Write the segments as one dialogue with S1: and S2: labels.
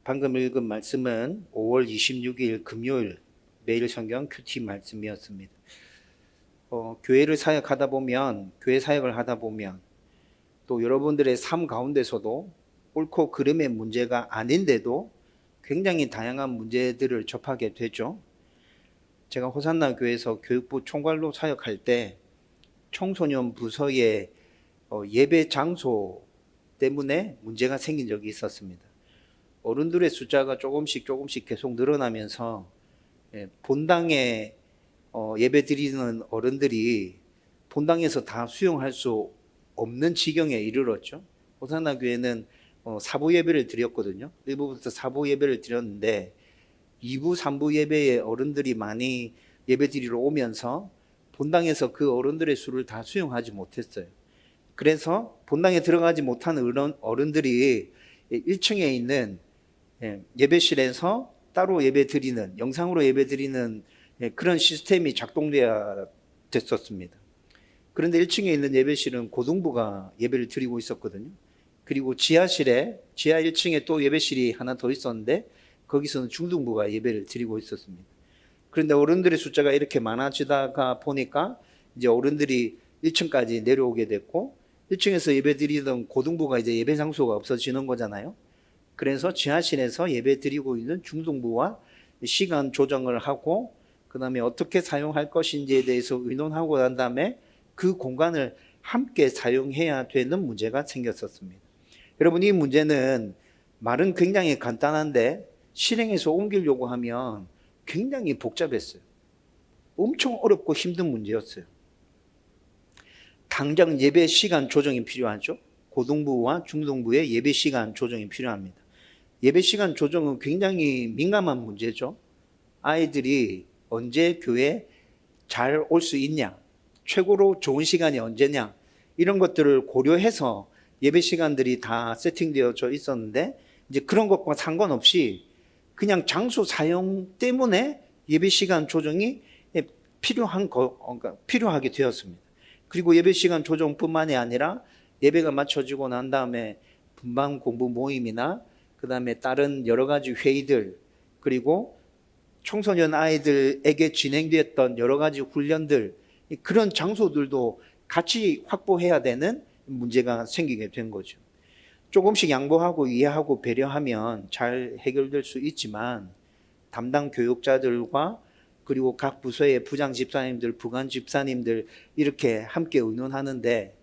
S1: 방금 읽은 말씀은 5월 26일 금요일 매일 성경 큐티 말씀이었습니다. 교회를 사역하다 보면, 교회 사역을 하다 보면 또 여러분들의 삶 가운데서도 옳고 그름의 문제가 아닌데도 굉장히 다양한 문제들을 접하게 되죠. 제가 호산나 교회에서 교육부 총괄로 사역할 때 청소년 부서의 예배 장소 때문에 문제가 생긴 적이 있었습니다. 어른들의 숫자가 조금씩 계속 늘어나면서 본당에 예배 드리는 어른들이 본당에서 다 수용할 수 없는 지경에 이르렀죠. 호산나 교회는 사부 예배를 드렸거든요. 1부부터 사부 예배를 드렸는데 2부, 3부 예배에 어른들이 많이 예배 드리러 오면서 본당에서 그 어른들의 수를 다 수용하지 못했어요. 그래서 본당에 들어가지 못한 어른들이 1층에 있는 예배실에서 따로 예배 드리는, 영상으로 예배 드리는 그런 시스템이 작동돼야 됐었습니다. 그런데 1층에 있는 예배실은 고등부가 예배를 드리고 있었거든요. 그리고 지하 1층에 또 예배실이 하나 더 있었는데 거기서는 중등부가 예배를 드리고 있었습니다. 그런데 어른들의 숫자가 이렇게 많아지다가 보니까 이제 어른들이 1층까지 내려오게 됐고 1층에서 예배 드리던 고등부가 이제 예배 장소가 없어지는 거잖아요. 그래서 지하실에서 예배 드리고 있는 중등부와 시간 조정을 하고 그 다음에 어떻게 사용할 것인지에 대해서 의논하고 난 다음에 그 공간을 함께 사용해야 되는 문제가 생겼었습니다. 여러분, 이 문제는 말은 굉장히 간단한데 실행해서 옮기려고 하면 굉장히 복잡했어요. 엄청 어렵고 힘든 문제였어요. 당장 예배 시간 조정이 필요하죠. 고등부와 중등부의 예배 시간 조정이 필요합니다. 예배 시간 조정은 굉장히 민감한 문제죠. 아이들이 언제 교회 잘 올 수 있냐, 최고로 좋은 시간이 언제냐, 이런 것들을 고려해서 예배 시간들이 다 세팅되어져 있었는데 이제 그런 것과 상관없이 그냥 장소 사용 때문에 예배 시간 조정이 필요하게 되었습니다. 그리고 예배 시간 조정뿐만이 아니라 예배가 마쳐지고 난 다음에 분방 공부 모임이나 그 다음에 다른 여러 가지 회의들, 그리고 청소년 아이들에게 진행되었던 여러 가지 훈련들, 그런 장소들도 같이 확보해야 되는 문제가 생기게 된 거죠. 조금씩 양보하고 이해하고 배려하면 잘 해결될 수 있지만 담당 교육자들과 그리고 각 부서의 부장 집사님들, 부관 집사님들 이렇게 함께 의논하는데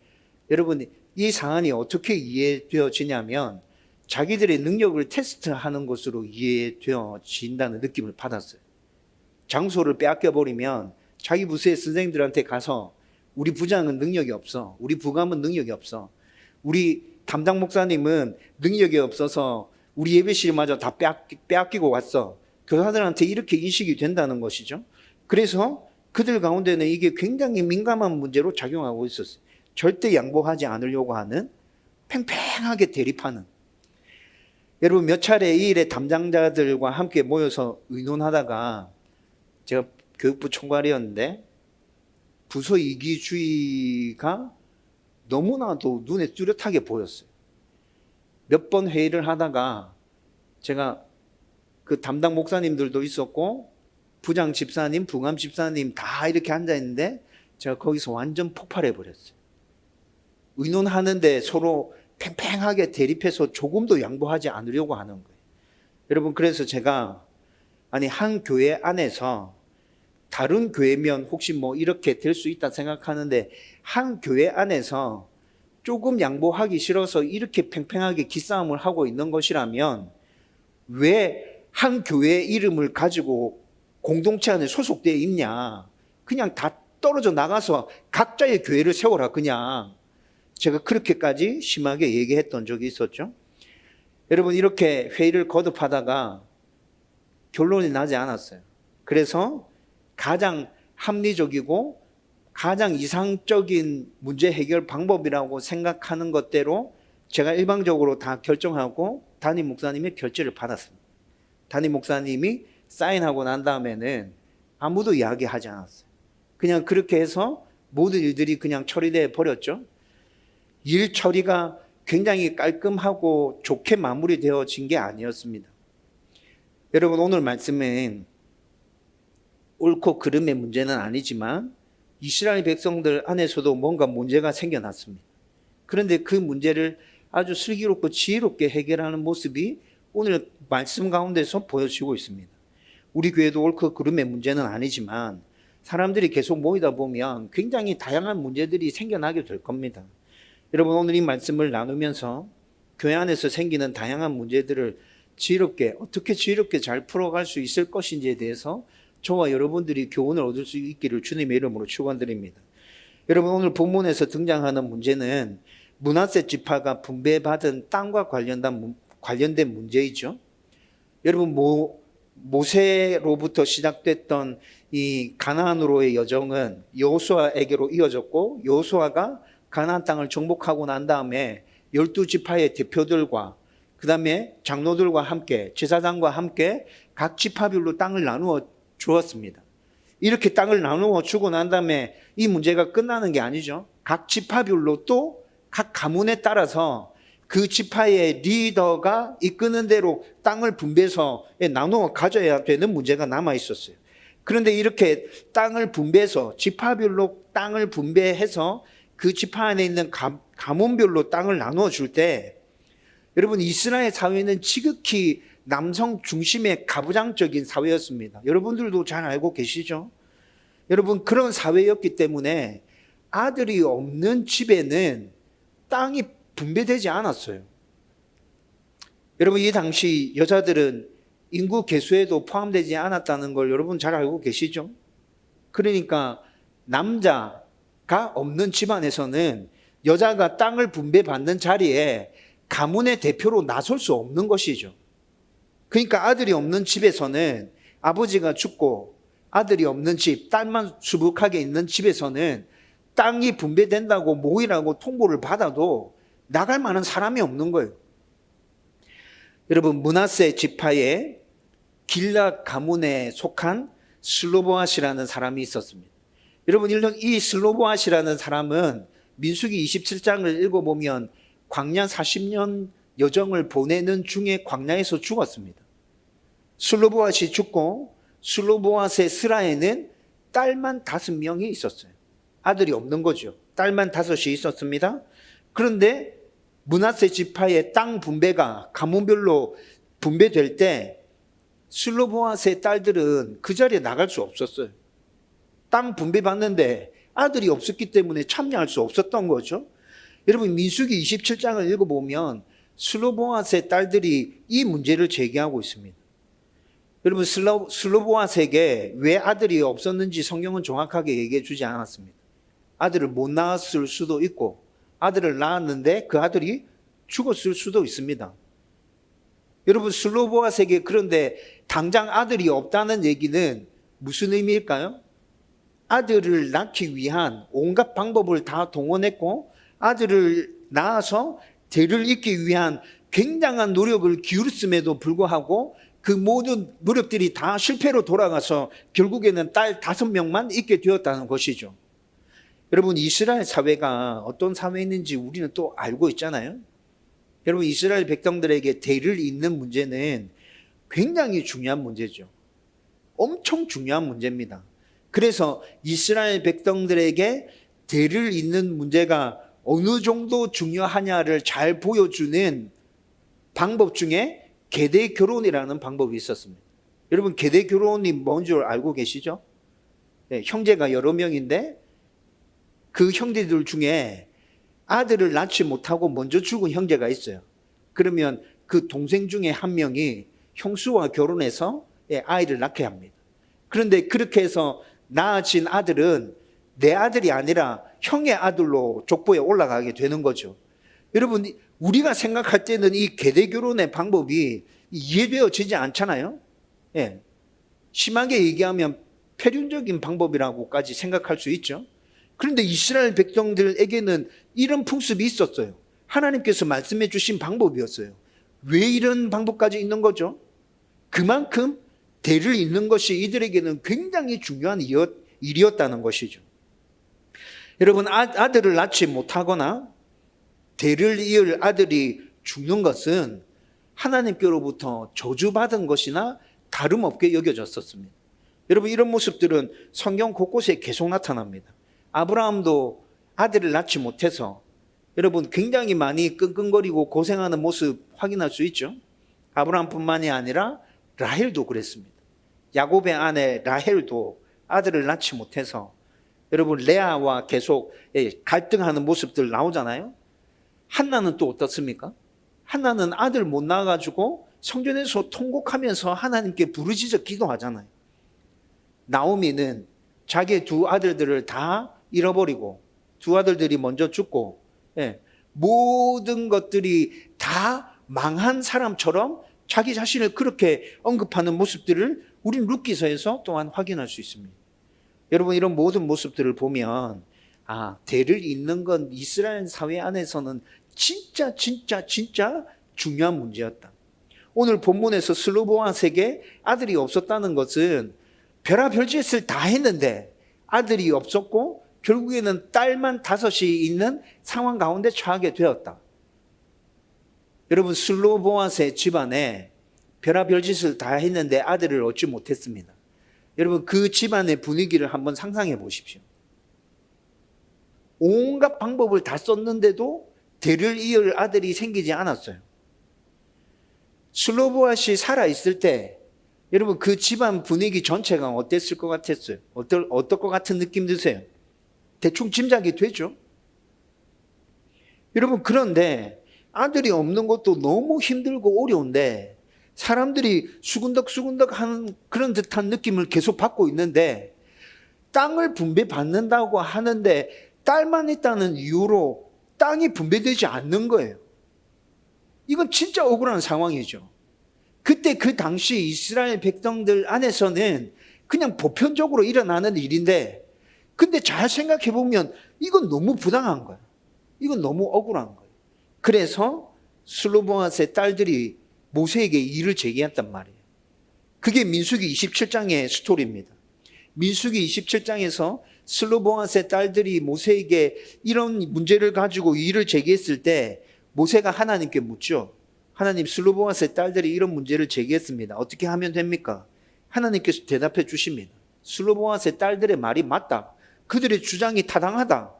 S1: 여러분, 이 사안이 어떻게 이해되어지냐면 자기들의 능력을 테스트하는 것으로 이해되어진다는 느낌을 받았어요. 장소를 빼앗겨버리면 자기 부서의 선생님들한테 가서 우리 부장은 능력이 없어, 우리 부감은 능력이 없어, 우리 담당 목사님은 능력이 없어서 우리 예배실마저 다 빼앗기고 왔어, 교사들한테 이렇게 인식이 된다는 것이죠. 그래서 그들 가운데는 이게 굉장히 민감한 문제로 작용하고 있었어요. 절대 양보하지 않으려고 하는, 팽팽하게 대립하는. 여러분, 몇 차례 이 일의 담당자들과 함께 모여서 의논하다가 제가 교육부 총괄이었는데 부서 이기주의가 너무나도 눈에 뚜렷하게 보였어요. 몇 번 회의를 하다가 제가 그 담당 목사님들도 있었고 부장 집사님, 부감 집사님 다 이렇게 앉아있는데 제가 거기서 완전 폭발해버렸어요. 의논하는데 서로 팽팽하게 대립해서 조금도 양보하지 않으려고 하는 거예요. 여러분, 그래서 제가 한 교회 안에서 다른 교회면 혹시 이렇게 될 수 있다 생각하는데 한 교회 안에서 조금 양보하기 싫어서 이렇게 팽팽하게 기싸움을 하고 있는 것이라면 왜 한 교회의 이름을 가지고 공동체 안에 소속되어 있냐, 그냥 다 떨어져 나가서 각자의 교회를 세워라, 그냥. 제가 그렇게까지 심하게 얘기했던 적이 있었죠. 여러분, 이렇게 회의를 거듭하다가 결론이 나지 않았어요. 그래서 가장 합리적이고 가장 이상적인 문제 해결 방법이라고 생각하는 것대로 제가 일방적으로 다 결정하고 담임 목사님의 결재를 받았습니다. 담임 목사님이 사인하고 난 다음에는 아무도 이야기하지 않았어요. 그냥 그렇게 해서 모든 일들이 그냥 처리돼 버렸죠. 일 처리가 굉장히 깔끔하고 좋게 마무리되어진 게 아니었습니다. 여러분 오늘 말씀은 옳고 그름의 문제는 아니지만 이스라엘 백성들 안에서도 뭔가 문제가 생겨났습니다. 그런데 그 문제를 아주 슬기롭고 지혜롭게 해결하는 모습이 오늘 말씀 가운데서 보여지고 있습니다. 우리 교회도 옳고 그름의 문제는 아니지만 사람들이 계속 모이다 보면 굉장히 다양한 문제들이 생겨나게 될 겁니다. 여러분 오늘 이 말씀을 나누면서 교회 안에서 생기는 다양한 문제들을 어떻게 지혜롭게 잘 풀어갈 수 있을 것인지에 대해서 저와 여러분들이 교훈을 얻을 수 있기를 주님의 이름으로 축원드립니다. 여러분 오늘 본문에서 등장하는 문제는 므낫세 지파가 분배받은 땅과 관련된 문제이죠. 여러분 모세로부터 시작됐던 이 가나안으로의 여정은 여호수아에게로 이어졌고 여호수아가 가나안 땅을 정복하고 난 다음에 12지파의 대표들과 그 다음에 장로들과 함께 제사장과 함께 각 지파별로 땅을 나누어 주었습니다. 이렇게 땅을 나누어 주고 난 다음에 이 문제가 끝나는 게 아니죠. 각 지파별로 또 각 가문에 따라서 그 지파의 리더가 이끄는 대로 땅을 분배해서 나누어 가져야 되는 문제가 남아 있었어요. 그런데 이렇게 땅을 분배해서 지파별로 땅을 분배해서 그 지파 안에 있는 가문별로 땅을 나누어 줄 때 여러분 이스라엘 사회는 지극히 남성 중심의 가부장적인 사회였습니다. 여러분들도 잘 알고 계시죠? 여러분 그런 사회였기 때문에 아들이 없는 집에는 땅이 분배되지 않았어요. 여러분 이 당시 여자들은 인구 계수에도 포함되지 않았다는 걸 여러분 잘 알고 계시죠? 그러니까 남자가 없는 집안에서는 여자가 땅을 분배받는 자리에 가문의 대표로 나설 수 없는 것이죠. 그러니까 아들이 없는 집에서는 아버지가 죽고 아들이 없는 집, 딸만 수북하게 있는 집에서는 땅이 분배된다고 모이라고 통보를 받아도 나갈 만한 사람이 없는 거예요. 여러분 므낫세 지파의 길앗 가문에 속한 슬로보앗이라는 사람이 있었습니다. 여러분 이 슬로보앗이라는 사람은 민수기 27장을 읽어보면 광야 40년 여정을 보내는 중에 광야에서 죽었습니다. 슬로보앗이 죽고 슬로보앗의 스라에는 딸만 5명이 있었어요. 아들이 없는 거죠. 딸만 5이 있었습니다. 그런데 므낫세 지파의 땅 분배가 가문별로 분배될 때 슬로보앗의 딸들은 그 자리에 나갈 수 없었어요. 땅 분배받는데 아들이 없었기 때문에 참여할 수 없었던 거죠. 여러분 민수기 27장을 읽어보면 슬로보앗의 딸들이 이 문제를 제기하고 있습니다. 여러분 슬로보앗에게 왜 아들이 없었는지 성경은 정확하게 얘기해 주지 않았습니다. 아들을 못 낳았을 수도 있고 아들을 낳았는데 그 아들이 죽었을 수도 있습니다. 여러분 슬로보앗에게 그런데 당장 아들이 없다는 얘기는 무슨 의미일까요? 아들을 낳기 위한 온갖 방법을 다 동원했고 아들을 낳아서 대를 잇기 위한 굉장한 노력을 기울였음에도 불구하고 그 모든 노력들이 다 실패로 돌아가서 결국에는 딸 5명만 있게 되었다는 것이죠. 여러분 이스라엘 사회가 어떤 사회인지 우리는 또 알고 있잖아요. 여러분 이스라엘 백성들에게 대를 잇는 문제는 굉장히 중요한 문제죠. 엄청 중요한 문제입니다. 그래서 이스라엘 백성들에게 대를 잇는 문제가 어느 정도 중요하냐를 잘 보여주는 방법 중에 계대 결혼이라는 방법이 있었습니다. 여러분 계대 결혼이 뭔 줄 알고 계시죠? 네, 형제가 여러 명인데 그 형제들 중에 아들을 낳지 못하고 먼저 죽은 형제가 있어요. 그러면 그 동생 중에 한 명이 형수와 결혼해서 아이를 낳게 합니다. 그런데 그렇게 해서 낳아진 아들은 내 아들이 아니라 형의 아들로 족보에 올라가게 되는 거죠. 여러분 우리가 생각할 때는 이 계대 결혼의 방법이 이해되어지지 않잖아요. 예. 심하게 얘기하면 폐륜적인 방법이라고까지 생각할 수 있죠. 그런데 이스라엘 백성들에게는 이런 풍습이 있었어요. 하나님께서 말씀해 주신 방법이었어요. 왜 이런 방법까지 있는 거죠? 그만큼 대를 잇는 것이 이들에게는 굉장히 중요한 일이었다는 것이죠. 여러분 아들을 낳지 못하거나 대를 이을 아들이 죽는 것은 하나님께로부터 저주받은 것이나 다름없게 여겨졌었습니다. 여러분, 이런 모습들은 성경 곳곳에 계속 나타납니다. 아브라함도 아들을 낳지 못해서 여러분 굉장히 많이 끙끙거리고 고생하는 모습 확인할 수 있죠. 아브라함뿐만이 아니라 라헬도 그랬습니다. 야곱의 아내 라헬도 아들을 낳지 못해서 여러분 레아와 계속 갈등하는 모습들 나오잖아요. 한나는 또 어떻습니까? 한나는 아들 못 낳아가지고 성전에서 통곡하면서 하나님께 부르짖어 기도하잖아요. 나오미는 자기의 두 아들들을 다 잃어버리고 두 아들들이 먼저 죽고 모든 것들이 다 망한 사람처럼 자기 자신을 그렇게 언급하는 모습들을 우린 룻기서에서 또한 확인할 수 있습니다. 여러분, 이런 모든 모습들을 보면 대를 잇는 건 이스라엘 사회 안에서는 진짜 중요한 문제였다. 오늘 본문에서 슬로보아스에게 아들이 없었다는 것은 별아별짓을 다 했는데 아들이 없었고 결국에는 딸만 5이 있는 상황 가운데 처하게 되었다. 여러분, 슬로보아스의 집안에 별아별짓을 다 했는데 아들을 얻지 못했습니다. 여러분, 그 집안의 분위기를 한번 상상해 보십시오. 온갖 방법을 다 썼는데도 대를 이을 아들이 생기지 않았어요. 슬로보아스이 살아있을 때 여러분 그 집안 분위기 전체가 어땠을 것 같았어요? 어떨 것 같은 느낌 드세요? 대충 짐작이 되죠? 여러분, 그런데 아들이 없는 것도 너무 힘들고 어려운데 사람들이 수근덕수근덕 하는 그런 듯한 느낌을 계속 받고 있는데 땅을 분배받는다고 하는데 딸만 있다는 이유로 땅이 분배되지 않는 거예요. 이건 진짜 억울한 상황이죠. 그때 그 당시 이스라엘 백성들 안에서는 그냥 보편적으로 일어나는 일인데 근데 잘 생각해 보면 이건 너무 부당한 거예요. 이건 너무 억울한 거예요. 그래서 슬로보아스의 딸들이 모세에게 이의를 제기했단 말이에요. 그게 민수기 27장의 스토리입니다. 민수기 27장에서 슬로보아스의 딸들이 모세에게 이런 문제를 가지고 이의를 제기했을 때 모세가 하나님께 묻죠. 하나님, 슬로보아스의 딸들이 이런 문제를 제기했습니다. 어떻게 하면 됩니까? 하나님께서 대답해 주십니다. 슬로보아스의 딸들의 말이 맞다. 그들의 주장이 타당하다.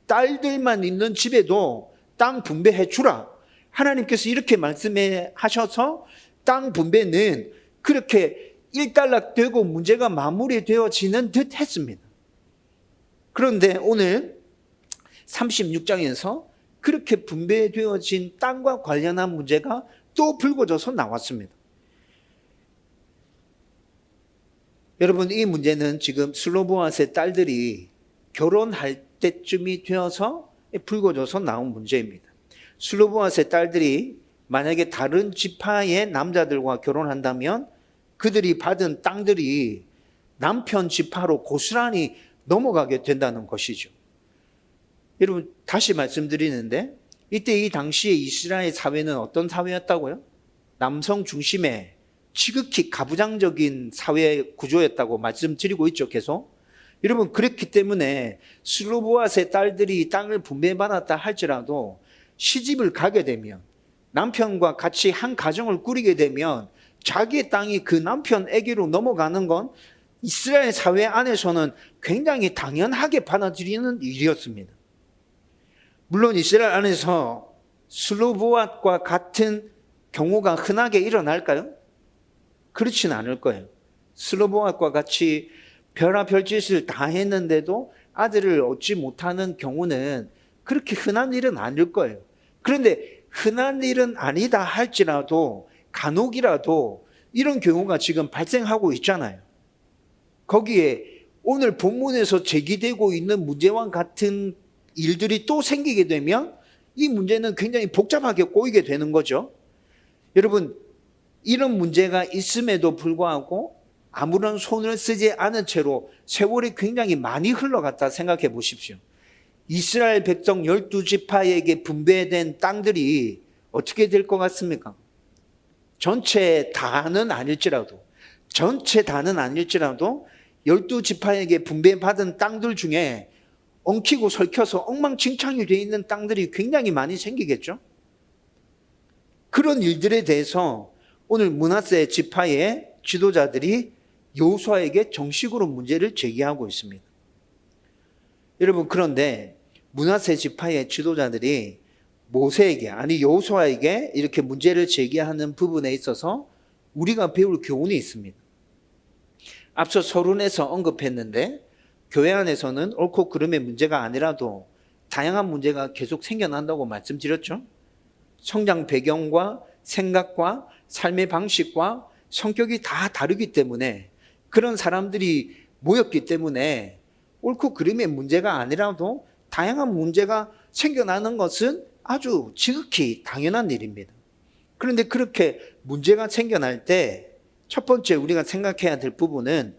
S1: 딸들만 있는 집에도 땅 분배해 주라. 하나님께서 이렇게 말씀해 하셔서 땅 분배는 그렇게 일단락되고 문제가 마무리되어지는 듯 했습니다. 그런데 오늘 36장에서 그렇게 분배되어진 땅과 관련한 문제가 또 불거져서 나왔습니다. 여러분, 이 문제는 지금 슬로보아스의 딸들이 결혼할 때쯤이 되어서 불거져서 나온 문제입니다. 슬로보아스의 딸들이 만약에 다른 지파의 남자들과 결혼한다면 그들이 받은 땅들이 남편 지파로 고스란히 넘어가게 된다는 것이죠. 여러분, 다시 말씀드리는데 이때 이 당시에 이스라엘 사회는 어떤 사회였다고요? 남성 중심의 지극히 가부장적인 사회 구조였다고 말씀드리고 있죠, 계속. 여러분, 그렇기 때문에 슬로보아스의 딸들이 땅을 분배받았다 할지라도 시집을 가게 되면 남편과 같이 한 가정을 꾸리게 되면 자기의 땅이 그 남편에게로 넘어가는 건 이스라엘 사회 안에서는 굉장히 당연하게 받아들이는 일이었습니다. 물론 이스라엘 안에서 슬로보아스과 같은 경우가 흔하게 일어날까요? 그렇진 않을 거예요. 슬로보아스과 같이 별아별짓을 다 했는데도 아들을 얻지 못하는 경우는 그렇게 흔한 일은 아닐 거예요. 그런데 흔한 일은 아니다 할지라도 간혹이라도 이런 경우가 지금 발생하고 있잖아요. 거기에 오늘 본문에서 제기되고 있는 문제와 같은 일들이 또 생기게 되면 이 문제는 굉장히 복잡하게 꼬이게 되는 거죠. 여러분, 이런 문제가 있음에도 불구하고 아무런 손을 쓰지 않은 채로 세월이 굉장히 많이 흘러갔다 생각해 보십시오. 이스라엘 백성 12지파에게 분배된 땅들이 어떻게 될 것 같습니까? 전체 다는 아닐지라도 12지파에게 분배받은 땅들 중에 엉키고 설켜서 엉망진창이 되어 있는 땅들이 굉장히 많이 생기겠죠? 그런 일들에 대해서 오늘 므낫세 지파의 지도자들이 여호수아에게 정식으로 문제를 제기하고 있습니다. 여러분, 그런데 므낫세 지파의 지도자들이 모세에게, 아니 여호수아에게 이렇게 문제를 제기하는 부분에 있어서 우리가 배울 교훈이 있습니다. 앞서 서론에서 언급했는데 교회 안에서는 옳고 그름의 문제가 아니라도 다양한 문제가 계속 생겨난다고 말씀드렸죠. 성장 배경과 생각과 삶의 방식과 성격이 다 다르기 때문에, 그런 사람들이 모였기 때문에 옳고 그름의 문제가 아니라도 다양한 문제가 생겨나는 것은 아주 지극히 당연한 일입니다. 그런데 그렇게 문제가 생겨날 때 첫 번째 우리가 생각해야 될 부분은,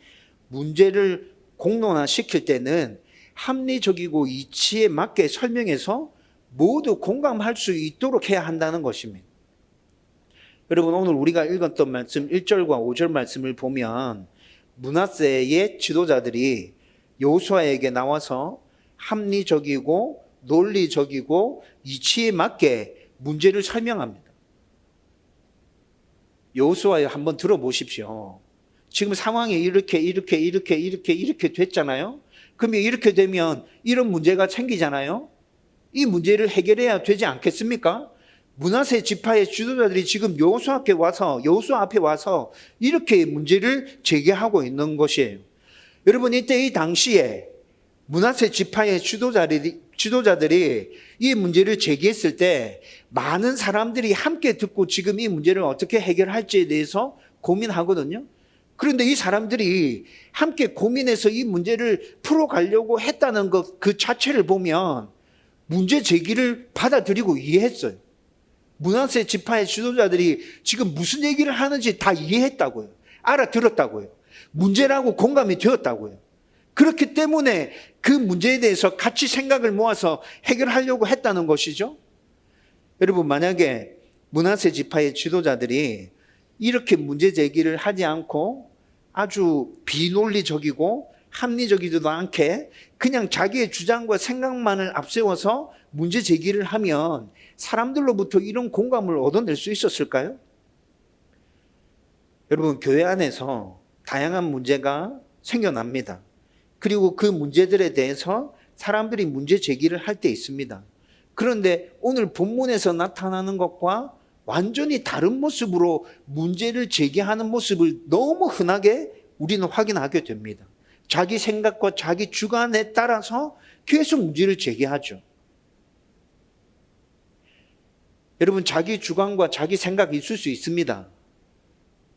S1: 문제를 공론화시킬 때는 합리적이고 이치에 맞게 설명해서 모두 공감할 수 있도록 해야 한다는 것입니다. 여러분, 오늘 우리가 읽었던 말씀 1절과 5절 말씀을 보면 므낫세의 지도자들이 여호수아에게 나와서 합리적이고 논리적이고 이치에 맞게 문제를 설명합니다. 여호수아 한번 들어보십시오. 지금 상황이 이렇게 됐잖아요. 그러면 이렇게 되면 이런 문제가 생기잖아요. 이 문제를 해결해야 되지 않겠습니까? 므낫세 지파의 지도자들이 지금 여호수아 앞에 와서 이렇게 문제를 제기하고 있는 것이에요. 여러분, 이때 이 당시에 므낫세 지파의 지도자들이 이 문제를 제기했을 때 많은 사람들이 함께 듣고 지금 이 문제를 어떻게 해결할지에 대해서 고민하거든요. 그런데 이 사람들이 함께 고민해서 이 문제를 풀어가려고 했다는 것 그 자체를 보면 문제 제기를 받아들이고 이해했어요. 므낫세 지파의 지도자들이 지금 무슨 얘기를 하는지 다 이해했다고요. 알아들었다고요. 문제라고 공감이 되었다고요. 그렇기 때문에 그 문제에 대해서 같이 생각을 모아서 해결하려고 했다는 것이죠. 여러분, 만약에 므낫세 지파의 지도자들이 이렇게 문제 제기를 하지 않고 아주 비논리적이고 합리적이지도 않게 그냥 자기의 주장과 생각만을 앞세워서 문제 제기를 하면 사람들로부터 이런 공감을 얻어낼 수 있었을까요? 여러분, 교회 안에서 다양한 문제가 생겨납니다. 그리고 그 문제들에 대해서 사람들이 문제 제기를 할 때 있습니다. 그런데 오늘 본문에서 나타나는 것과 완전히 다른 모습으로 문제를 제기하는 모습을 너무 흔하게 우리는 확인하게 됩니다. 자기 생각과 자기 주관에 따라서 계속 문제를 제기하죠. 여러분, 자기 주관과 자기 생각이 있을 수 있습니다.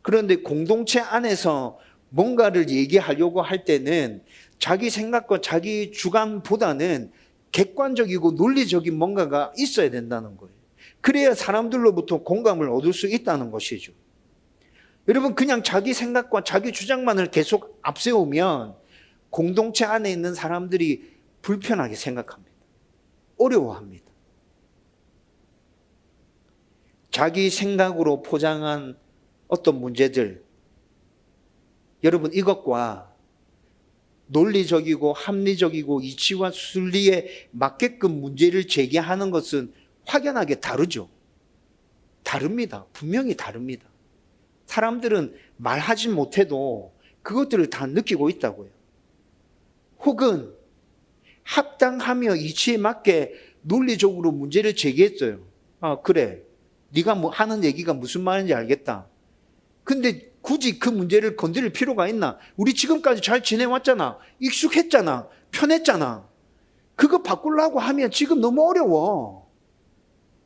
S1: 그런데 공동체 안에서 뭔가를 얘기하려고 할 때는 자기 생각과 자기 주관보다는 객관적이고 논리적인 뭔가가 있어야 된다는 거예요. 그래야 사람들로부터 공감을 얻을 수 있다는 것이죠. 여러분, 그냥 자기 생각과 자기 주장만을 계속 앞세우면 공동체 안에 있는 사람들이 불편하게 생각합니다. 어려워합니다. 자기 생각으로 포장한 어떤 문제들, 여러분, 이것과 논리적이고 합리적이고 이치와 순리에 맞게끔 문제를 제기하는 것은 확연하게 다르죠. 다릅니다. 분명히 다릅니다. 사람들은 말하지 못해도 그것들을 다 느끼고 있다고요. 혹은 합당하며 이치에 맞게 논리적으로 문제를 제기했어요. 아, 그래. 네가 뭐 하는 얘기가 무슨 말인지 알겠다. 근데 굳이 그 문제를 건드릴 필요가 있나? 우리 지금까지 잘 지내왔잖아. 익숙했잖아. 편했잖아. 그거 바꾸려고 하면 지금 너무 어려워.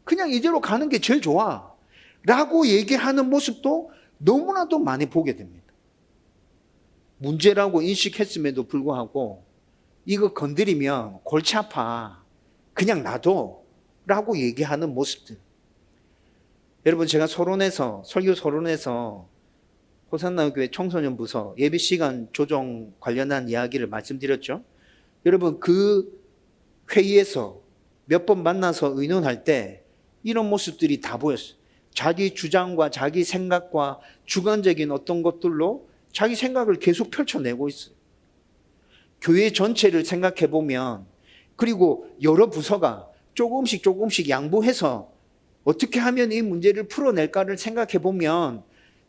S1: 그냥 이대로 가는 게 제일 좋아. 라고 얘기하는 모습도 너무나도 많이 보게 됩니다. 문제라고 인식했음에도 불구하고 이거 건드리면 골치 아파. 그냥 놔둬. 라고 얘기하는 모습들. 여러분, 제가 설교 서론에서 호산나 교회 청소년 부서 예비 시간 조정 관련한 이야기를 말씀드렸죠. 여러분, 그 회의에서 몇 번 만나서 의논할 때 이런 모습들이 다 보였어요. 자기 주장과 자기 생각과 주관적인 어떤 것들로 자기 생각을 계속 펼쳐내고 있어요. 교회 전체를 생각해 보면, 그리고 여러 부서가 조금씩 양보해서 어떻게 하면 이 문제를 풀어낼까를 생각해 보면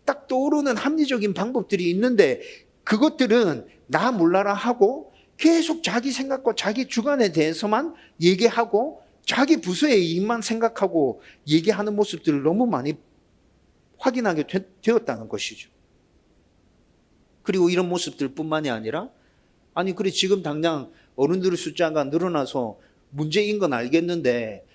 S1: 딱 떠오르는 합리적인 방법들이 있는데 그것들은 나 몰라라 하고 계속 자기 생각과 자기 주관에 대해서만 얘기하고 자기 부서의 이익만 생각하고 얘기하는 모습들을 너무 많이 확인하게 되었다는 것이죠. 그리고 이런 모습들 뿐만이 아니라 아니 그래 지금 당장 어른들의 숫자가 늘어나서 문제인 건 알겠는데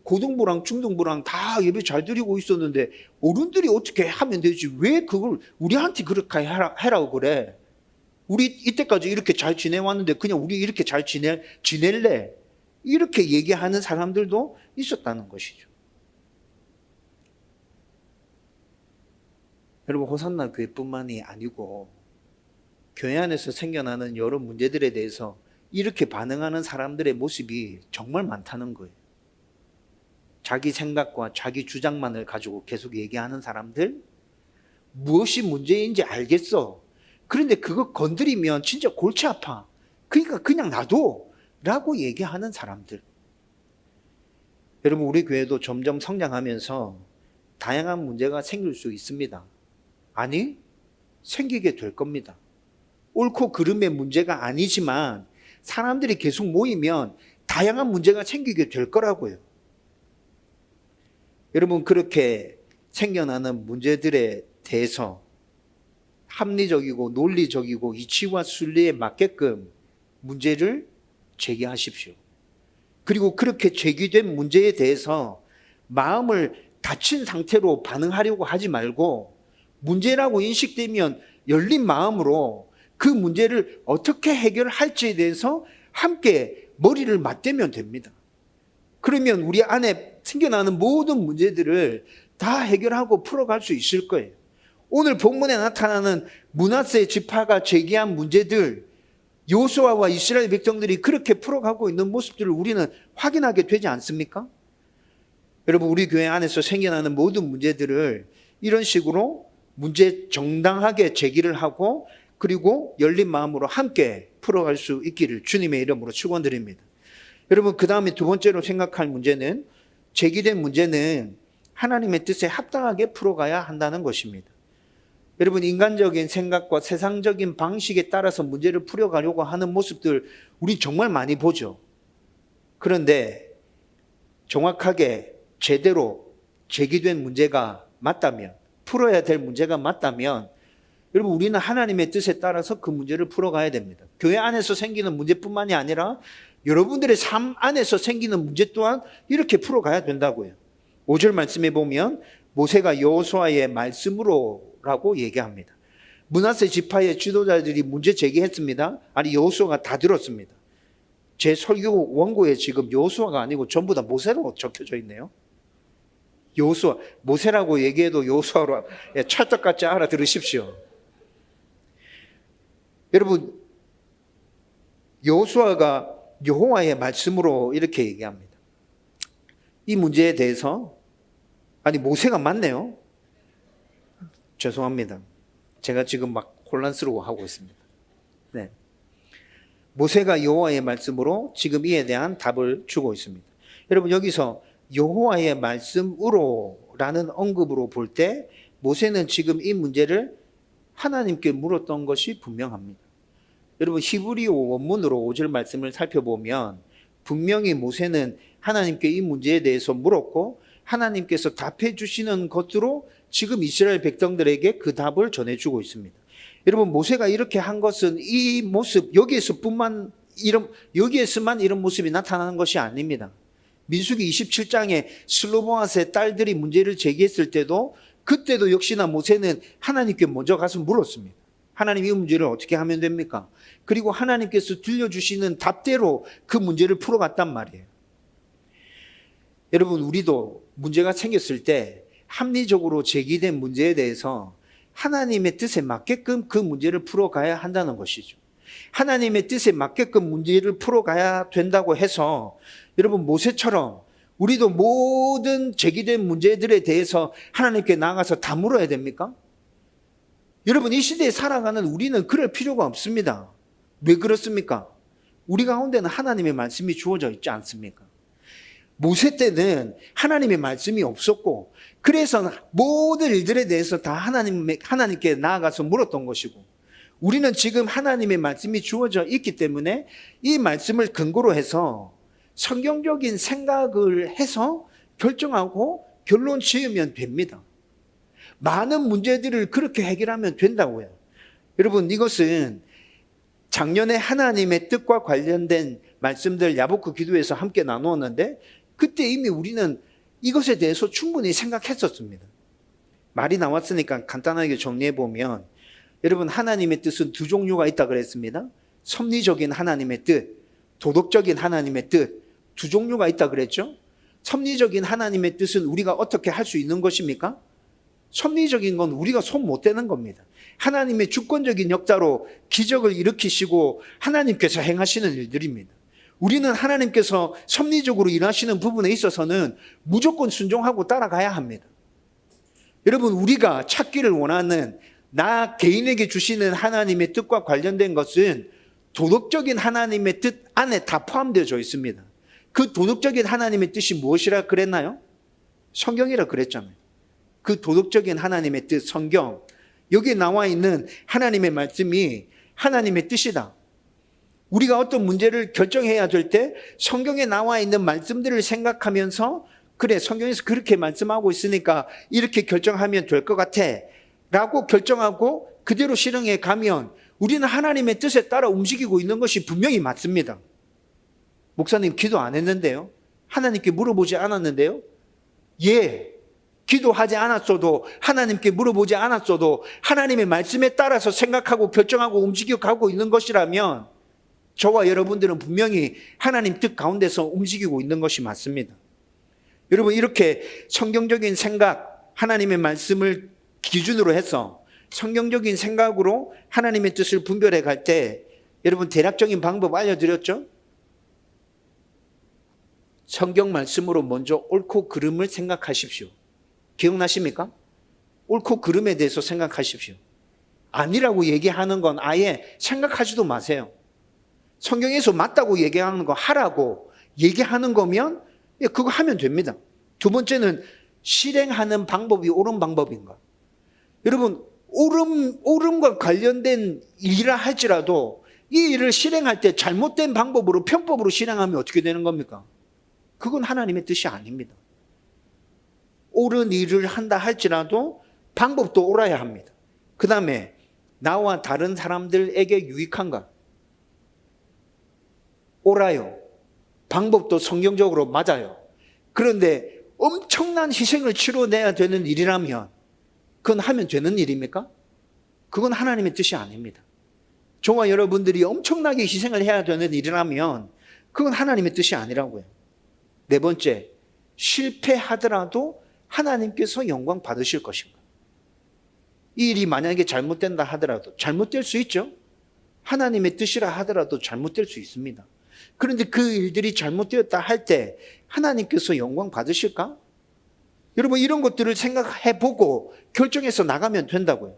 S1: 고등부랑 중등부랑 다 예배 잘 드리고 있었는데 어른들이 어떻게 하면 되지? 왜 그걸 우리한테 그렇게 해라고 그래? 우리 이때까지 이렇게 잘 지내왔는데 그냥 우리 이렇게 잘 지낼래? 이렇게 얘기하는 사람들도 있었다는 것이죠. 여러분 호산나 교회뿐만이 아니고 교회 안에서 생겨나는 여러 문제들에 대해서 이렇게 반응하는 사람들의 모습이 정말 많다는 거예요. 자기 생각과 자기 주장만을 가지고 계속 얘기하는 사람들, 무엇이 문제인지 알겠어. 그런데 그거 건드리면 진짜 골치 아파. 그러니까 그냥 놔둬 라고 얘기하는 사람들. 여러분 우리 교회도 점점 성장하면서 다양한 문제가 생길 수 있습니다. 아니, 생기게 될 겁니다. 옳고 그름의 문제가 아니지만 사람들이 계속 모이면 다양한 문제가 생기게 될 거라고요. 여러분 그렇게 생겨나는 문제들에 대해서 합리적이고 논리적이고 이치와 순리에 맞게끔 문제를 제기하십시오. 그리고 그렇게 제기된 문제에 대해서 마음을 닫힌 상태로 반응하려고 하지 말고 문제라고 인식되면 열린 마음으로 그 문제를 어떻게 해결할지에 대해서 함께 머리를 맞대면 됩니다. 그러면 우리 안에 생겨나는 모든 문제들을 다 해결하고 풀어갈 수 있을 거예요. 오늘 본문에 나타나는 므낫세 지파가 제기한 문제들, 여호수아와 이스라엘 백성들이 그렇게 풀어가고 있는 모습들을 우리는 확인하게 되지 않습니까? 여러분 우리 교회 안에서 생겨나는 모든 문제들을 이런 식으로 문제 정당하게 제기를 하고 그리고 열린 마음으로 함께 풀어갈 수 있기를 주님의 이름으로 축원드립니다. 여러분 그 다음에 두 번째로 생각할 문제는 제기된 문제는 하나님의 뜻에 합당하게 풀어가야 한다는 것입니다. 여러분 인간적인 생각과 세상적인 방식에 따라서 문제를 풀어가려고 하는 모습들 우리 정말 많이 보죠. 그런데 정확하게 제대로 제기된 문제가 맞다면 풀어야 될 문제가 맞다면 여러분 우리는 하나님의 뜻에 따라서 그 문제를 풀어가야 됩니다. 교회 안에서 생기는 문제뿐만이 아니라 여러분들의 삶 안에서 생기는 문제 또한 이렇게 풀어가야 된다고요. 5절 말씀에 보면 모세가 여호수아의 말씀으로라고 얘기합니다. 므낫세 지파의 지도자들이 문제 제기했습니다. 아니 여호수아가 다 들었습니다. 제 설교 원고에 지금 여호수아가 아니고 전부 다 모세로 적혀져 있네요. 여호수아, 모세라고 얘기해도 여호수아로 찰떡같이 알아들으십시오. 여러분 여호수아가 여호와의 말씀으로 이렇게 얘기합니다. 이 문제에 대해서 아니 모세가 맞네요. 죄송합니다. 제가 지금 막 혼란스러워하고 있습니다. 네. 모세가 여호와의 말씀으로 지금 이에 대한 답을 주고 있습니다. 여러분 여기서 여호와의 말씀으로라는 언급으로 볼 때 모세는 지금 이 문제를 하나님께 물었던 것이 분명합니다. 여러분 히브리어 원문으로 5절 말씀을 살펴보면 분명히 모세는 하나님께 이 문제에 대해서 물었고 하나님께서 답해 주시는 것으로 지금 이스라엘 백성들에게 그 답을 전해주고 있습니다. 여러분 모세가 이렇게 한 것은 이 모습 여기에서만 이런 모습이 나타나는 것이 아닙니다. 민수기 27장에 슬로보앗의 딸들이 문제를 제기했을 때도 그때도 역시나 모세는 하나님께 먼저 가서 물었습니다. 하나님 이 문제를 어떻게 하면 됩니까? 그리고 하나님께서 들려주시는 답대로 그 문제를 풀어갔단 말이에요. 여러분 우리도 문제가 생겼을 때 합리적으로 제기된 문제에 대해서 하나님의 뜻에 맞게끔 그 문제를 풀어가야 한다는 것이죠. 하나님의 뜻에 맞게끔 문제를 풀어가야 된다고 해서 여러분 모세처럼 우리도 모든 제기된 문제들에 대해서 하나님께 나아가서 다 물어야 됩니까? 여러분 이 시대에 살아가는 우리는 그럴 필요가 없습니다. 왜 그렇습니까? 우리 가운데는 하나님의 말씀이 주어져 있지 않습니까? 모세 때는 하나님의 말씀이 없었고, 그래서 모든 일들에 대해서 다 하나님께 나아가서 물었던 것이고, 우리는 지금 하나님의 말씀이 주어져 있기 때문에 이 말씀을 근거로 해서 성경적인 생각을 해서 결정하고 결론 지으면 됩니다. 많은 문제들을 그렇게 해결하면 된다고요. 여러분, 이것은 작년에 하나님의 뜻과 관련된 말씀들 야복그 기도에서 함께 나누었는데, 그때 이미 우리는 이것에 대해서 충분히 생각했었습니다. 말이 나왔으니까 간단하게 정리해 보면, 여러분, 하나님의 뜻은 두 종류가 있다 그랬습니다. 섭리적인 하나님의 뜻, 도덕적인 하나님의 뜻, 두 종류가 있다 그랬죠. 섭리적인 하나님의 뜻은 우리가 어떻게 할 수 있는 것입니까? 섭리적인 건 우리가 손 못 대는 겁니다. 하나님의 주권적인 역사로 기적을 일으키시고 하나님께서 행하시는 일들입니다. 우리는 하나님께서 섭리적으로 일하시는 부분에 있어서는 무조건 순종하고 따라가야 합니다. 여러분, 우리가 찾기를 원하는 나 개인에게 주시는 하나님의 뜻과 관련된 것은 도덕적인 하나님의 뜻 안에 다 포함되어져 있습니다. 그 도덕적인 하나님의 뜻이 무엇이라 그랬나요? 성경이라 그랬잖아요. 그 도덕적인 하나님의 뜻, 성경, 여기에 나와 있는 하나님의 말씀이 하나님의 뜻이다. 우리가 어떤 문제를 결정해야 될 때 성경에 나와 있는 말씀들을 생각하면서, 그래, 성경에서 그렇게 말씀하고 있으니까 이렇게 결정하면 될 것 같아 라고 결정하고 그대로 실행해 가면 우리는 하나님의 뜻에 따라 움직이고 있는 것이 분명히 맞습니다. 목사님, 기도 안 했는데요? 하나님께 물어보지 않았는데요? 예, 기도하지 않았어도, 하나님께 물어보지 않았어도 하나님의 말씀에 따라서 생각하고 결정하고 움직여 가고 있는 것이라면 저와 여러분들은 분명히 하나님 뜻 가운데서 움직이고 있는 것이 맞습니다. 여러분, 이렇게 성경적인 생각, 하나님의 말씀을 기준으로 해서 성경적인 생각으로 하나님의 뜻을 분별해 갈 때, 여러분, 대략적인 방법 알려드렸죠? 성경 말씀으로 먼저 옳고 그름을 생각하십시오. 기억나십니까? 옳고 그름에 대해서 생각하십시오. 아니라고 얘기하는 건 아예 생각하지도 마세요. 성경에서 맞다고 얘기하는 거 하라고 얘기하는 거면 그거 하면 됩니다. 두 번째는 실행하는 방법이 옳은 방법인가? 여러분, 옳음과 관련된 일이라 할지라도 이 일을 실행할 때 잘못된 방법으로, 편법으로 실행하면 어떻게 되는 겁니까? 그건 하나님의 뜻이 아닙니다. 옳은 일을 한다 할지라도 방법도 옳아야 합니다. 그 다음에 나와 다른 사람들에게 유익한가? 옳아요. 방법도 성경적으로 맞아요. 그런데 엄청난 희생을 치러내야 되는 일이라면 그건 하면 되는 일입니까? 그건 하나님의 뜻이 아닙니다. 저와 여러분들이 엄청나게 희생을 해야 되는 일이라면 그건 하나님의 뜻이 아니라고요. 네 번째, 실패하더라도 하나님께서 영광 받으실 것인가? 이 일이 만약에 잘못된다 하더라도, 잘못될 수 있죠. 하나님의 뜻이라 하더라도 잘못될 수 있습니다. 그런데 그 일들이 잘못되었다 할 때 하나님께서 영광 받으실까? 여러분, 이런 것들을 생각해 보고 결정해서 나가면 된다고요.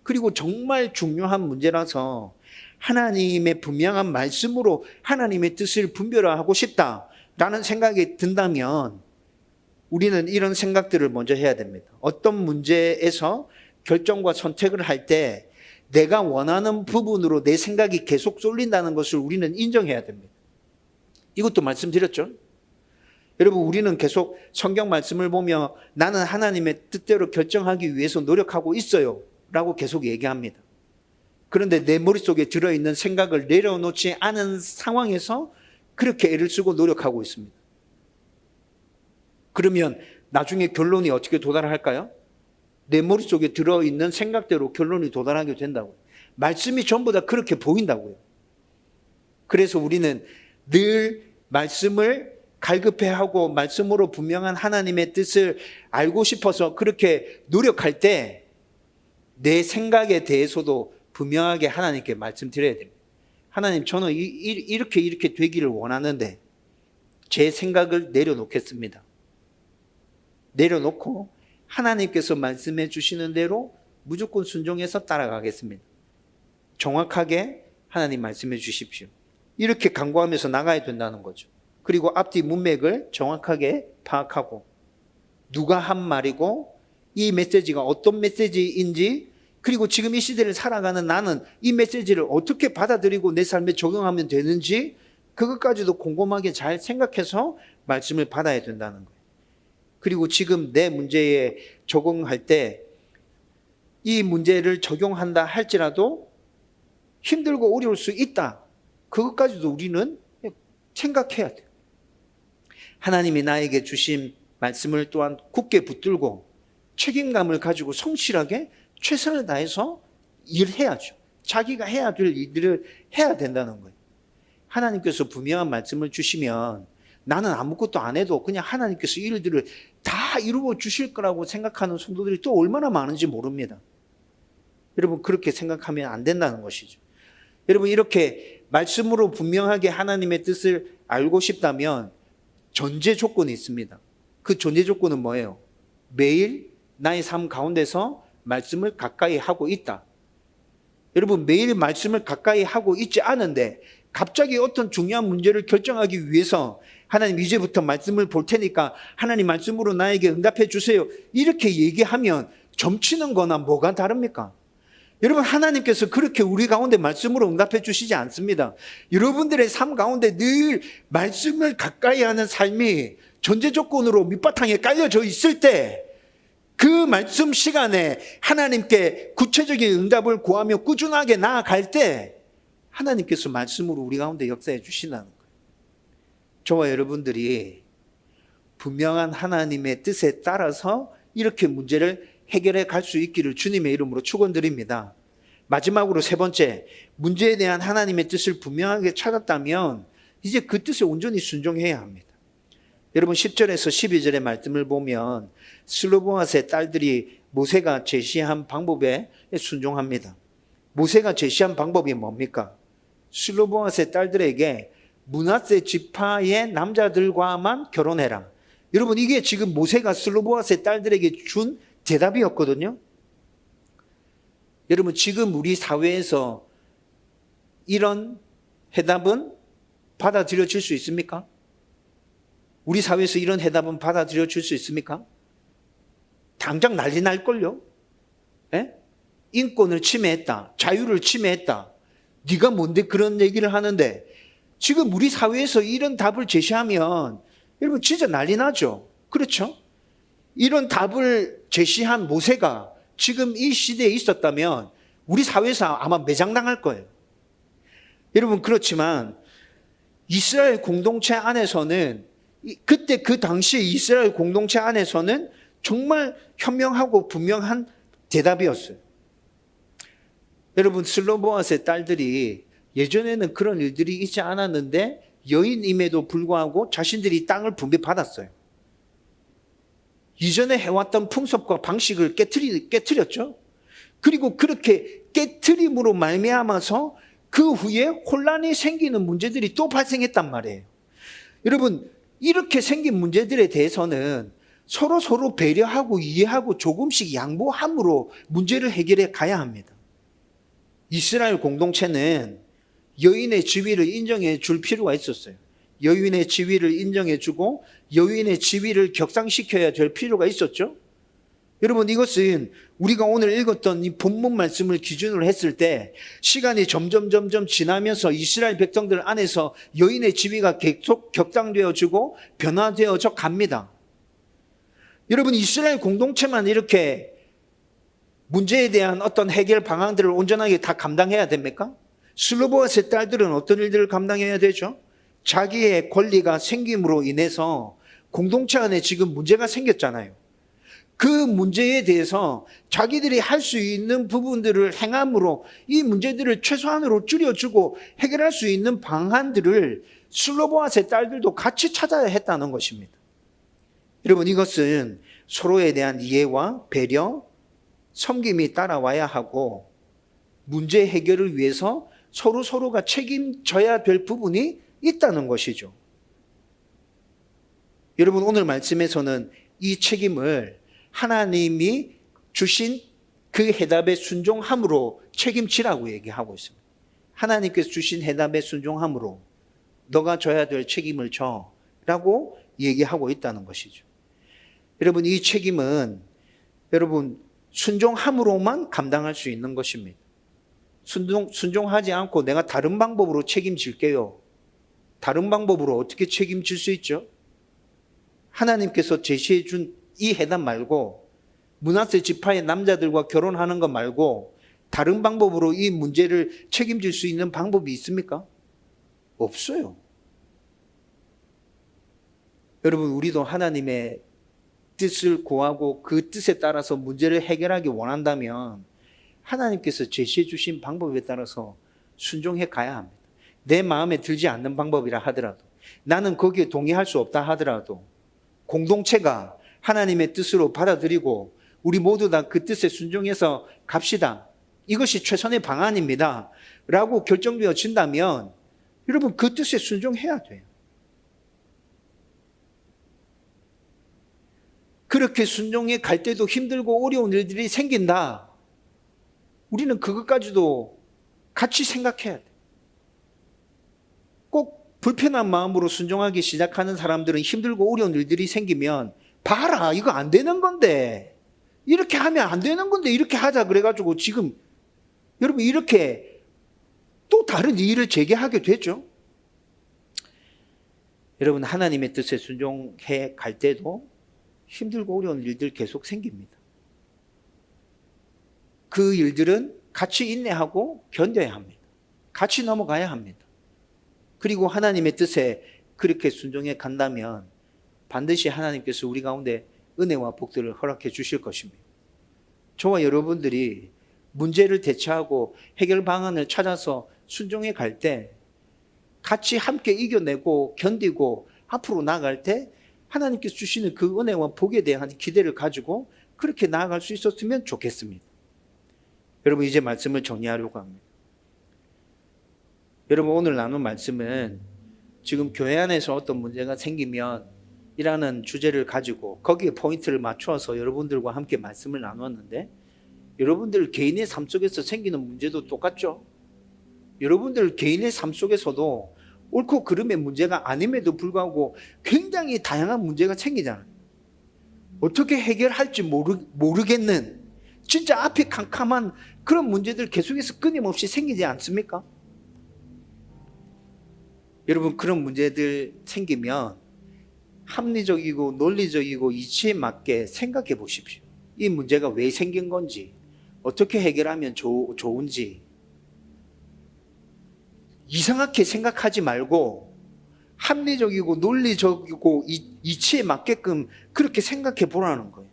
S1: 그리고 정말 중요한 문제라서 하나님의 분명한 말씀으로 하나님의 뜻을 분별하고 싶다라는 생각이 든다면 우리는 이런 생각들을 먼저 해야 됩니다. 어떤 문제에서 결정과 선택을 할 때 내가 원하는 부분으로 내 생각이 계속 쏠린다는 것을 우리는 인정해야 됩니다. 이것도 말씀드렸죠. 여러분, 우리는 계속 성경 말씀을 보며 나는 하나님의 뜻대로 결정하기 위해서 노력하고 있어요 라고 계속 얘기합니다. 그런데 내 머릿속에 들어있는 생각을 내려놓지 않은 상황에서 그렇게 애를 쓰고 노력하고 있습니다. 그러면 나중에 결론이 어떻게 도달할까요? 내 머릿속에 들어있는 생각대로 결론이 도달하게 된다고요. 말씀이 전부 다 그렇게 보인다고요. 그래서 우리는 늘 말씀을 갈급해하고 말씀으로 분명한 하나님의 뜻을 알고 싶어서 그렇게 노력할 때 내 생각에 대해서도 분명하게 하나님께 말씀드려야 됩니다. 하나님, 저는 이렇게 되기를 원하는데 제 생각을 내려놓겠습니다. 내려놓고 하나님께서 말씀해 주시는 대로 무조건 순종해서 따라가겠습니다. 정확하게 하나님 말씀해 주십시오. 이렇게 간구하면서 나가야 된다는 거죠. 그리고 앞뒤 문맥을 정확하게 파악하고 누가 한 말이고 이 메시지가 어떤 메시지인지, 그리고 지금 이 시대를 살아가는 나는 이 메시지를 어떻게 받아들이고 내 삶에 적용하면 되는지, 그것까지도 곰곰하게 잘 생각해서 말씀을 받아야 된다는 거예요. 그리고 지금 내 문제에 적용할 때 이 문제를 적용한다 할지라도 힘들고 어려울 수 있다, 그것까지도 우리는 생각해야 돼요. 하나님이 나에게 주신 말씀을 또한 굳게 붙들고 책임감을 가지고 성실하게 최선을 다해서 일해야죠. 자기가 해야 될 일들을 해야 된다는 거예요. 하나님께서 분명한 말씀을 주시면 나는 아무것도 안 해도 그냥 하나님께서 일들을 다 이루어 주실 거라고 생각하는 성도들이 또 얼마나 많은지 모릅니다. 여러분, 그렇게 생각하면 안 된다는 것이죠. 여러분, 이렇게 말씀으로 분명하게 하나님의 뜻을 알고 싶다면 전제 조건이 있습니다. 그 전제 조건은 뭐예요? 매일 나의 삶 가운데서 말씀을 가까이 하고 있다. 여러분, 매일 말씀을 가까이 하고 있지 않은데 갑자기 어떤 중요한 문제를 결정하기 위해서 하나님 이제부터 말씀을 볼 테니까 하나님 말씀으로 나에게 응답해 주세요, 이렇게 얘기하면 점치는 거나 뭐가 다릅니까? 여러분, 하나님께서 그렇게 우리 가운데 말씀으로 응답해 주시지 않습니다. 여러분들의 삶 가운데 늘 말씀을 가까이 하는 삶이 전제 조건으로 밑바탕에 깔려져 있을 때, 그 말씀 시간에 하나님께 구체적인 응답을 구하며 꾸준하게 나아갈 때 하나님께서 말씀으로 우리 가운데 역사해 주시는 거예요. 저와 여러분들이 분명한 하나님의 뜻에 따라서 이렇게 문제를 해결해 갈 수 있기를 주님의 이름으로 축원드립니다. 마지막으로 세 번째, 문제에 대한 하나님의 뜻을 분명하게 찾았다면 이제 그 뜻에 온전히 순종해야 합니다. 여러분, 10절에서 12절의 말씀을 보면 슬로보앗의 딸들이 모세가 제시한 방법에 순종합니다. 모세가 제시한 방법이 뭡니까? 슬로보앗의 딸들에게 므낫세 지파의 남자들과만 결혼해라. 여러분, 이게 지금 모세가 슬로보앗의 딸들에게 준 대답이었거든요. 여러분, 지금 우리 사회에서 이런 해답은 받아들여질 수 있습니까? 우리 사회에서 이런 해답은 받아들여질 수 있습니까? 당장 난리 날걸요? 에? 인권을 침해했다, 자유를 침해했다, 네가 뭔데 그런 얘기를 하는데, 지금 우리 사회에서 이런 답을 제시하면 여러분 진짜 난리 나죠. 그렇죠? 이런 답을 제시한 모세가 지금 이 시대에 있었다면 우리 사회에서 아마 매장당할 거예요. 여러분, 그렇지만 이스라엘 공동체 안에서는, 그때 그 당시에 이스라엘 공동체 안에서는 정말 현명하고 분명한 대답이었어요. 여러분, 슬로보앗의 딸들이 예전에는 그런 일들이 있지 않았는데 여인임에도 불구하고 자신들이 땅을 분배받았어요. 이전에 해왔던 풍습과 방식을 깨트렸죠. 그리고 그렇게 깨트림으로 말미암아서 그 후에 혼란이 생기는 문제들이 또 발생했단 말이에요. 여러분, 이렇게 생긴 문제들에 대해서는 서로 배려하고 이해하고 조금씩 양보함으로 문제를 해결해 가야 합니다. 이스라엘 공동체는 여인의 지위를 인정해 줄 필요가 있었어요. 여인의 지위를 인정해 주고 여인의 지위를 격상시켜야 될 필요가 있었죠. 여러분, 이것은 우리가 오늘 읽었던 이 본문 말씀을 기준으로 했을 때 시간이 점점 지나면서 이스라엘 백성들 안에서 여인의 지위가 계속 격상되어지고 변화되어져 갑니다. 여러분, 이스라엘 공동체만 이렇게 문제에 대한 어떤 해결 방안들을 온전하게 다 감당해야 됩니까? 슬로보앗의 딸들은 어떤 일들을 감당해야 되죠? 자기의 권리가 생김으로 인해서 공동체 안에 지금 문제가 생겼잖아요. 그 문제에 대해서 자기들이 할 수 있는 부분들을 행함으로 이 문제들을 최소한으로 줄여주고 해결할 수 있는 방안들을 슬로보앗의 딸들도 같이 찾아야 했다는 것입니다. 여러분, 이것은 서로에 대한 이해와 배려, 섬김이 따라와야 하고 문제 해결을 위해서 서로가 책임져야 될 부분이 있다는 것이죠. 여러분, 오늘 말씀에서는 이 책임을 하나님이 주신 그 해답에 순종함으로 책임지라고 얘기하고 있습니다. 하나님께서 주신 해답에 순종함으로 너가 져야 될 책임을 져. 라고 얘기하고 있다는 것이죠. 여러분, 이 책임은 여러분 순종함으로만 감당할 수 있는 것입니다. 순종하지 않고 내가 다른 방법으로 책임질게요. 다른 방법으로 어떻게 책임질 수 있죠? 하나님께서 제시해 준 이 해답 말고 므낫세 지파의 남자들과 결혼하는 것 말고 다른 방법으로 이 문제를 책임질 수 있는 방법이 있습니까? 없어요. 여러분, 우리도 하나님의 뜻을 구하고 그 뜻에 따라서 문제를 해결하기 원한다면 하나님께서 제시해 주신 방법에 따라서 순종해 가야 합니다. 내 마음에 들지 않는 방법이라 하더라도, 나는 거기에 동의할 수 없다 하더라도 공동체가 하나님의 뜻으로 받아들이고 우리 모두 다 그 뜻에 순종해서 갑시다, 이것이 최선의 방안입니다 라고 결정되어진다면 여러분 그 뜻에 순종해야 돼요. 그렇게 순종해 갈 때도 힘들고 어려운 일들이 생긴다, 우리는 그것까지도 같이 생각해야 돼. 꼭 불편한 마음으로 순종하기 시작하는 사람들은 힘들고 어려운 일들이 생기면 봐라, 이거 안 되는 건데, 이렇게 하면 안 되는 건데 이렇게 하자 그래가지고 지금 여러분 이렇게 또 다른 이의를 제기하게 되죠. 여러분, 하나님의 뜻에 순종해 갈 때도 힘들고 어려운 일들 계속 생깁니다. 그 일들은 같이 인내하고 견뎌야 합니다. 같이 넘어가야 합니다. 그리고 하나님의 뜻에 그렇게 순종해 간다면 반드시 하나님께서 우리 가운데 은혜와 복들을 허락해 주실 것입니다. 저와 여러분들이 문제를 대처하고 해결 방안을 찾아서 순종해 갈 때 같이 함께 이겨내고 견디고 앞으로 나아갈 때 하나님께서 주시는 그 은혜와 복에 대한 기대를 가지고 그렇게 나아갈 수 있었으면 좋겠습니다. 여러분, 이제 말씀을 정리하려고 합니다. 여러분, 오늘 나눈 말씀은 지금 교회 안에서 어떤 문제가 생기면 이라는 주제를 가지고 거기에 포인트를 맞추어서 여러분들과 함께 말씀을 나눴는데, 여러분들 개인의 삶 속에서 생기는 문제도 똑같죠? 여러분들 개인의 삶 속에서도 옳고 그름의 문제가 아님에도 불구하고 굉장히 다양한 문제가 생기잖아요. 어떻게 해결할지 모르겠는 진짜 앞이 캄캄한 그런 문제들 계속해서 끊임없이 생기지 않습니까? 여러분, 그런 문제들 생기면 합리적이고 논리적이고 이치에 맞게 생각해 보십시오. 이 문제가 왜 생긴 건지, 어떻게 해결하면 좋은지. 이상하게 생각하지 말고 합리적이고 논리적이고 이치에 맞게끔 그렇게 생각해 보라는 거예요.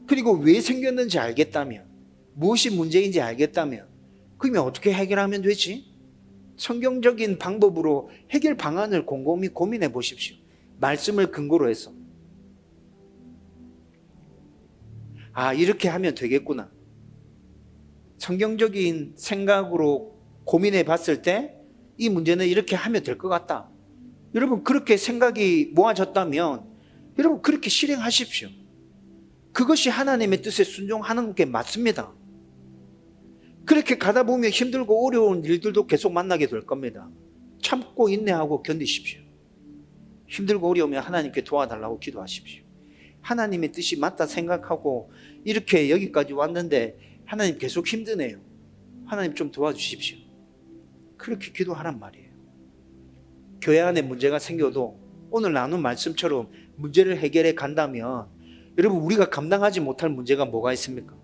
S1: 그리고 왜 생겼는지 알겠다면, 무엇이 문제인지 알겠다면 그러면 어떻게 해결하면 되지? 성경적인 방법으로 해결 방안을 곰곰이 고민해 보십시오. 말씀을 근거로 해서. 아, 이렇게 하면 되겠구나. 성경적인 생각으로 고민해 봤을 때 이 문제는 이렇게 하면 될 것 같다. 여러분, 그렇게 생각이 모아졌다면 여러분 그렇게 실행하십시오. 그것이 하나님의 뜻에 순종하는 게 맞습니다. 그렇게 가다 보면 힘들고 어려운 일들도 계속 만나게 될 겁니다. 참고 인내하고 견디십시오. 힘들고 어려우면 하나님께 도와달라고 기도하십시오. 하나님의 뜻이 맞다 생각하고 이렇게 여기까지 왔는데 하나님 계속 힘드네요. 하나님 좀 도와주십시오. 그렇게 기도하란 말이에요. 교회 안에 문제가 생겨도 오늘 나눈 말씀처럼 문제를 해결해 간다면 여러분, 우리가 감당하지 못할 문제가 뭐가 있습니까?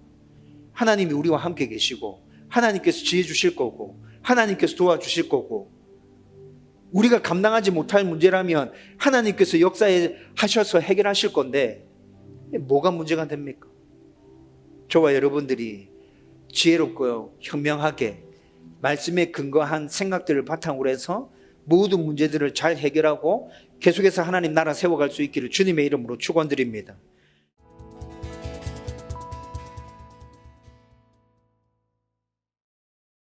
S1: 하나님이 우리와 함께 계시고 하나님께서 지혜 주실 거고 하나님께서 도와주실 거고, 우리가 감당하지 못할 문제라면 하나님께서 역사에 하셔서 해결하실 건데 뭐가 문제가 됩니까? 저와 여러분들이 지혜롭고 현명하게 말씀에 근거한 생각들을 바탕으로 해서 모든 문제들을 잘 해결하고 계속해서 하나님 나라 세워갈 수 있기를 주님의 이름으로 축원드립니다.